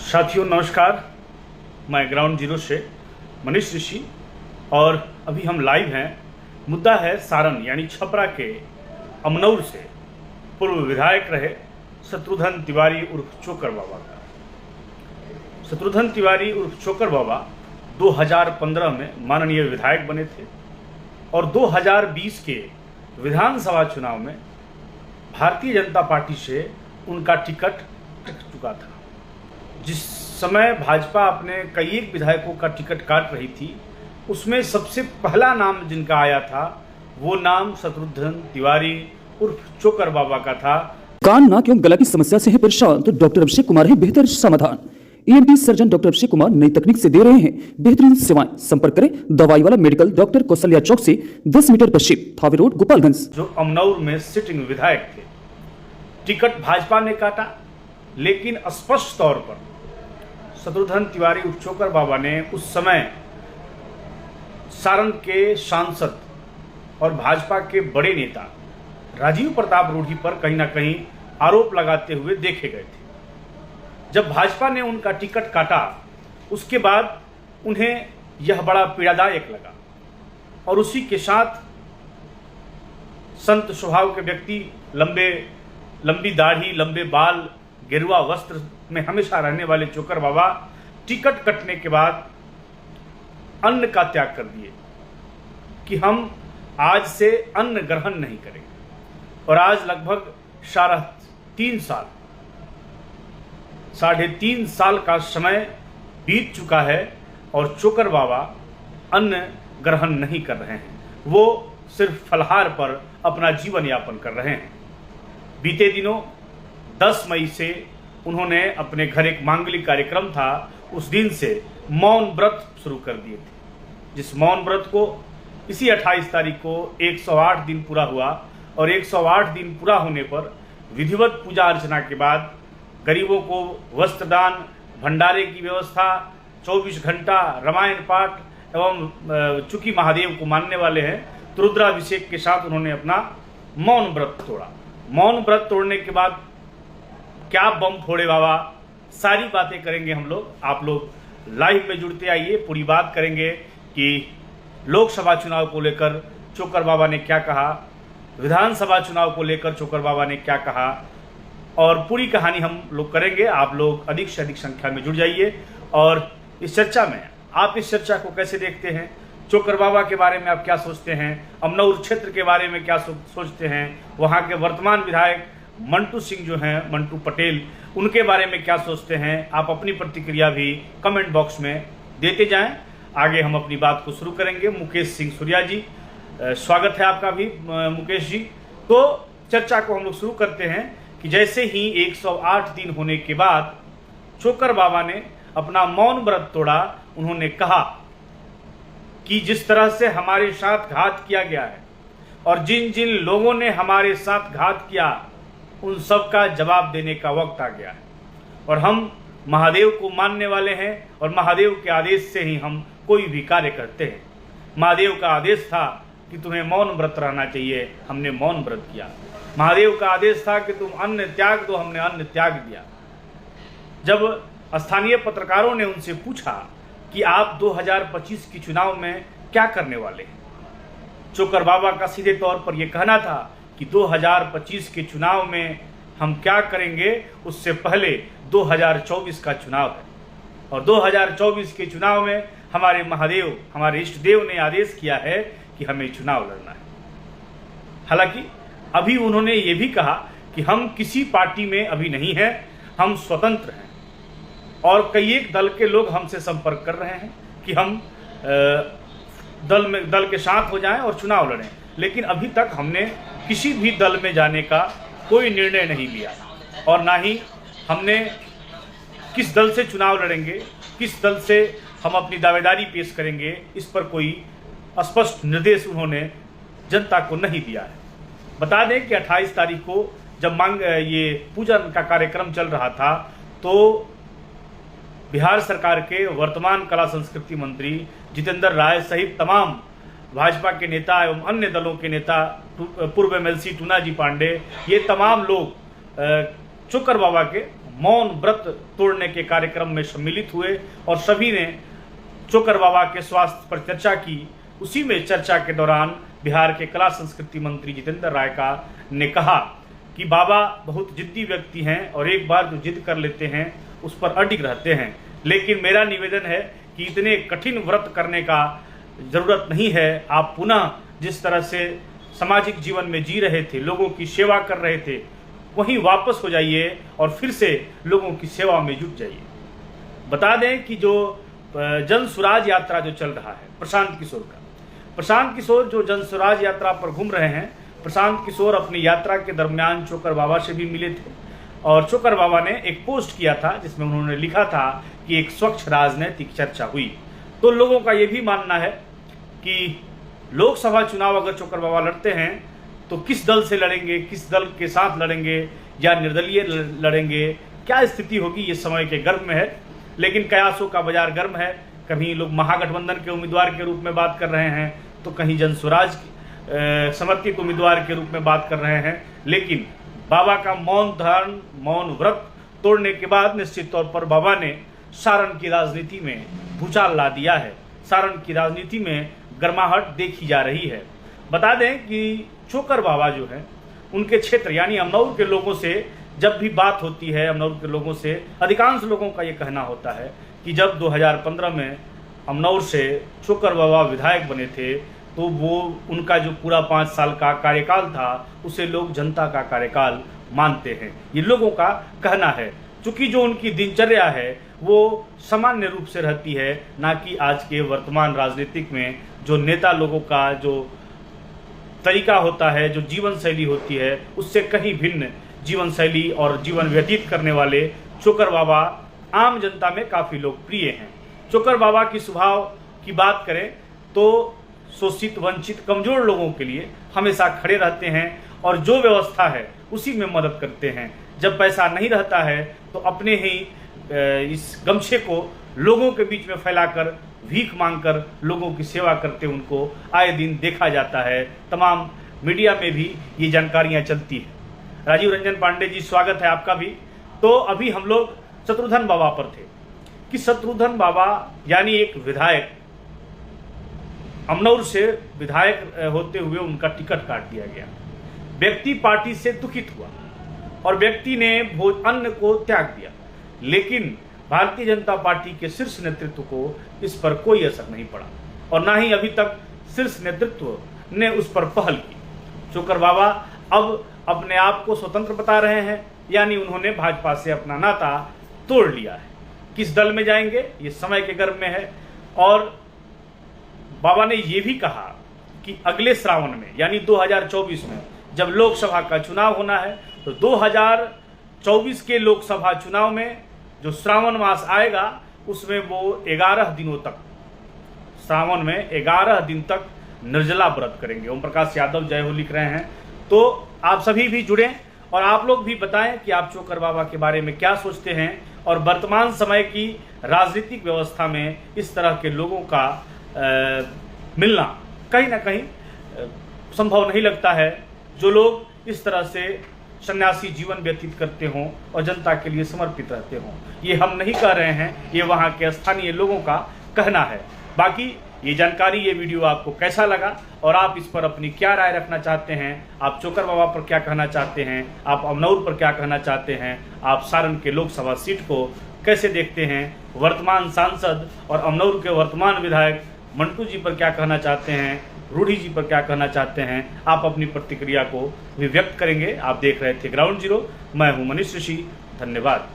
साथियों नमस्कार, मैं ग्राउंड जीरो से मनीष ऋषि और अभी हम लाइव हैं। मुद्दा है सारण यानी छपरा के अमनौर से पूर्व विधायक रहे शत्रुघ्न तिवारी उर्फ चोकर बाबा का। शत्रुघ्न तिवारी उर्फ चोकर बाबा 2015 में माननीय विधायक बने थे और 2020 के विधानसभा चुनाव में भारतीय जनता पार्टी से उनका टिकट कट चुका था। जिस समय भाजपा अपने कई एक विधायकों का टिकट काट रही थी, उसमें सबसे पहला नाम जिनका आया था वो नाम शत्रुघ्न तिवारी उर्फ चोकर बाबा का था। कान नाक एवं गला की समस्या से है परेशान तो डॉक्टर अभिषेक कुमार है बेहतर समाधान। ENT surgeon doctor Abhishek Kumar नई तकनीक से दे रहे हैं बेहतरीन सेवाएं। संपर्क करें दवाई वाला मेडिकल, डॉक्टर कौशल्या चौक से 10 मीटर पश्चिम, थावे रोड, गोपालगंज। जो अमनौर में सिटिंग विधायक थे, टिकट भाजपा ने काटा, लेकिन स्पष्ट तौर पर शत्रुघ्न तिवारी उर्फ चोकर बाबा ने उस समय सारण के सांसद और भाजपा के बड़े नेता राजीव प्रताप रूढ़ी पर कहीं ना कहीं आरोप लगाते हुए देखे गए थे। जब भाजपा ने उनका टिकट काटा, उसके बाद उन्हें यह बड़ा पीड़ादायक लगा और उसी के साथ संत स्वभाव के व्यक्ति, लंबी दाढ़ी, लंबे बाल, गेरुआ वस्त्र में हमेशा रहने वाले चोकर बाबा टिकट कटने के बाद अन्न का त्याग कर दिए कि हम आज से अन्न ग्रहण नहीं करेंगे। और आज लगभग 3.5 साल का समय बीत चुका है और चोकर बाबा अन्न ग्रहण नहीं कर रहे हैं। वो सिर्फ फलाहार पर अपना जीवन यापन कर रहे हैं। बीते दिनों 10 मई से उन्होंने अपने घर एक मांगलिक कार्यक्रम था, उस दिन से मौन व्रत शुरू कर दिए थे। जिस मौन व्रत को इसी 28 तारीख को 108 दिन पूरा हुआ और 108 दिन पूरा होने पर विधिवत पूजा अर्चना के बाद गरीबों को वस्त्रदान, भंडारे की व्यवस्था, 24 घंटा रामायण पाठ एवं चूंकि महादेव को मानने वाले हैं तो रुद्राभिषेक के साथ उन्होंने अपना मौन व्रत तोड़ा। मौन व्रत तोड़ने के बाद क्या बम फोड़े बाबा, सारी बातें करेंगे हम लोग। आप लोग लाइव में जुड़ते आइए, पूरी बात करेंगे कि लोकसभा चुनाव को लेकर चोकर बाबा ने क्या कहा, विधानसभा चुनाव को लेकर चोकर बाबा ने क्या कहा, और पूरी कहानी हम लोग करेंगे। आप लोग अधिक से अधिक संख्या में जुड़ जाइए और इस चर्चा में आप इस चर्चा को कैसे देखते हैं, चोकर बाबा के बारे में आप क्या सोचते हैं, अमनौर क्षेत्र के बारे में क्या सोचते हैं, वहाँ के वर्तमान विधायक मंटू सिंह जो हैं, मंटू पटेल, उनके बारे में क्या सोचते हैं, आप अपनी प्रतिक्रिया भी कमेंट बॉक्स में देते जाएं। आगे हम अपनी बात को शुरू करेंगे। मुकेश सिंह सूर्या जी, स्वागत है आपका भी मुकेश जी। तो चर्चा को हम लोग शुरू करते हैं कि जैसे ही 108 दिन होने के बाद चोकर बाबा ने अपना मौन व्रत तोड़ा, उन्होंने कहा कि जिस तरह से हमारे साथ घात किया गया है और जिन जिन लोगों ने हमारे साथ घात किया, उन सब का जवाब देने का वक्त आ गया है। और हम महादेव को मानने वाले हैं और महादेव के आदेश से ही हम कोई भी कार्य करते हैं। महादेव का आदेश था कि तुम्हें मौन व्रत रहना चाहिए, हमने मौन व्रत किया। महादेव का आदेश था कि तुम अन्न त्याग दो, हमने अन्न त्याग दिया। जब स्थानीय पत्रकारों ने उनसे पूछा कि आप 2025 के चुनाव में क्या करने वाले हैं, चोकर बाबा का सीधे तौर पर यह कहना था कि 2025 के चुनाव में हम क्या करेंगे, उससे पहले 2024 का चुनाव है और 2024 के चुनाव में हमारे महादेव, हमारे इष्ट देव ने आदेश किया है कि हमें चुनाव लड़ना है। हालांकि अभी उन्होंने ये भी कहा कि हम किसी पार्टी में अभी नहीं हैं, हम स्वतंत्र हैं और कई एक दल के लोग हमसे संपर्क कर रहे हैं कि हम दल के साथ हो जाएं और चुनाव लड़ें, लेकिन अभी तक हमने किसी भी दल में जाने का कोई निर्णय नहीं लिया और ना ही हमने किस दल से चुनाव लड़ेंगे, किस दल से हम अपनी दावेदारी पेश करेंगे, इस पर कोई स्पष्ट निर्देश उन्होंने जनता को नहीं दिया है। बता दें कि 28 तारीख को जब ये पूजन का कार्यक्रम चल रहा था तो बिहार सरकार के वर्तमान कला संस्कृति मंत्री जितेंद्र राय सहित तमाम भाजपा के नेता एवं अन्य दलों के नेता, पूर्व MLC टूना जी पांडे, ये तमाम लोग चोकर बाबा के मौन व्रत तोड़ने के कार्यक्रम में सम्मिलित हुए और सभी ने चोकर बाबा के स्वास्थ्य पर चर्चा की। उसी में चर्चा के दौरान बिहार के कला संस्कृति मंत्री जितेंद्र राय का ने कहा कि बाबा बहुत जिद्दी व्यक्ति हैं और एक बार जो जिद कर लेते हैं उस पर अडिग रहते हैं, लेकिन मेरा निवेदन है कि इतने कठिन व्रत करने का जरूरत नहीं है। आप पुनः जिस तरह से सामाजिक जीवन में जी रहे थे, लोगों की सेवा कर रहे थे, वहीं वापस हो जाइए और फिर से लोगों की सेवा में जुट जाइए। बता दें कि जो जन सुराज यात्रा जो चल रहा है प्रशांत किशोर जो जन सुराज यात्रा पर घूम रहे हैं, प्रशांत किशोर अपनी यात्रा के दरमियान चोकर बाबा से भी मिले थे और चोकर बाबा ने एक पोस्ट किया था जिसमें उन्होंने लिखा था कि एक स्वच्छ राजनीतिक चर्चा हुई। तो लोगों का ये भी मानना है कि लोकसभा चुनाव अगर चोकर बाबा लड़ते हैं तो किस दल से लड़ेंगे, किस दल के साथ लड़ेंगे या निर्दलीय लड़ेंगे, क्या स्थिति होगी, ये समय के गर्भ में है। लेकिन कयासों का बाजार गर्म है। कहीं लोग महागठबंधन के उम्मीदवार के रूप में बात कर रहे हैं तो कहीं जनस्वराज समर्थित उम्मीदवार के रूप में बात कर रहे हैं। लेकिन बाबा का मौन धारण, मौन व्रत तोड़ने के बाद निश्चित तौर पर बाबा ने सारण की राजनीति में भूचाल ला दिया है। सारण की राजनीति में गर्माहट देखी जा रही है। बता दें कि चोकर बाबा जो है उनके क्षेत्र यानी अमनौर के लोगों से जब भी बात होती है, अमनौर के लोगों से अधिकांश लोगों का ये कहना होता है कि जब 2015 में अमनौर से चोकर बाबा विधायक बने थे तो वो उनका जो पूरा 5 साल का कार्यकाल था उसे लोग जनता का कार्यकाल मानते हैं, ये लोगों का कहना है। चूंकि जो उनकी दिनचर्या है वो सामान्य रूप से रहती है, ना कि आज के वर्तमान राजनीतिक में जो नेता लोगों का जो तरीका होता है, जो जीवन शैली होती है, उससे कहीं भिन्न जीवन शैली और जीवन व्यतीत करने वाले चोकर बाबा आम जनता में काफ़ी लोकप्रिय हैं। चोकर बाबा की स्वभाव की बात करें तो शोषित, वंचित, कमजोर लोगों के लिए हमेशा खड़े रहते हैं और जो व्यवस्था है उसी में मदद करते हैं। जब पैसा नहीं रहता है तो अपने ही इस गमछे को लोगों के बीच में फैलाकर भीख मांगकर लोगों की सेवा करते उनको आए दिन देखा जाता है। तमाम मीडिया में भी ये जानकारियां चलती है। राजीव रंजन पांडे जी, स्वागत है आपका भी। तो अभी हम लोग शत्रुघ्न बाबा पर थे कि शत्रुघ्न बाबा यानी एक विधायक, अमनौर से विधायक होते हुए उनका टिकट काट दिया गया। व्यक्ति पार्टी से दुखित हुआ और व्यक्ति ने अन्न को त्याग दिया, लेकिन भारतीय जनता पार्टी के शीर्ष नेतृत्व को इस पर कोई असर नहीं पड़ा और ना ही अभी तक शीर्ष नेतृत्व ने उस पर पहल की। चोकर बाबा अब अपने आप को स्वतंत्र बता रहे हैं, यानी उन्होंने भाजपा से अपना नाता तोड़ लिया है। किस दल में जाएंगे ये समय के गर्भ में है। और बाबा ने ये भी कहा कि अगले श्रावण में यानी 2024 में जब लोकसभा का चुनाव होना है तो 2024 के लोकसभा चुनाव में जो श्रावण मास आएगा उसमें वो 11 दिनों तक, श्रावण में 11 दिन तक निर्जला व्रत करेंगे। ओम प्रकाश यादव जय हो लिख रहे हैं। तो आप सभी भी जुड़ें और आप लोग भी बताएं कि आप चोकर बाबा के बारे में क्या सोचते हैं और वर्तमान समय की राजनीतिक व्यवस्था में इस तरह के लोगों का मिलना कहीं ना कहीं संभव नहीं लगता है, जो लोग इस तरह से सन्यासी जीवन व्यतीत करते हों और जनता के लिए समर्पित रहते हों। ये हम नहीं कह रहे हैं, ये वहाँ के स्थानीय लोगों का कहना है। बाकी ये जानकारी, ये वीडियो आपको कैसा लगा और आप इस पर अपनी क्या राय रखना चाहते हैं, आप चोकर बाबा पर क्या कहना चाहते हैं, आप अमनौर पर क्या कहना चाहते हैं, आप सारण के लोकसभा सीट को कैसे देखते हैं, वर्तमान सांसद और अमनौर के वर्तमान विधायक मंटू जी पर क्या कहना चाहते हैं, रूढ़ी जी पर क्या कहना चाहते हैं, आप अपनी प्रतिक्रिया को भी व्यक्त करेंगे। आप देख रहे थे ग्राउंड जीरो, मैं हूं मनीष ऋषि। धन्यवाद।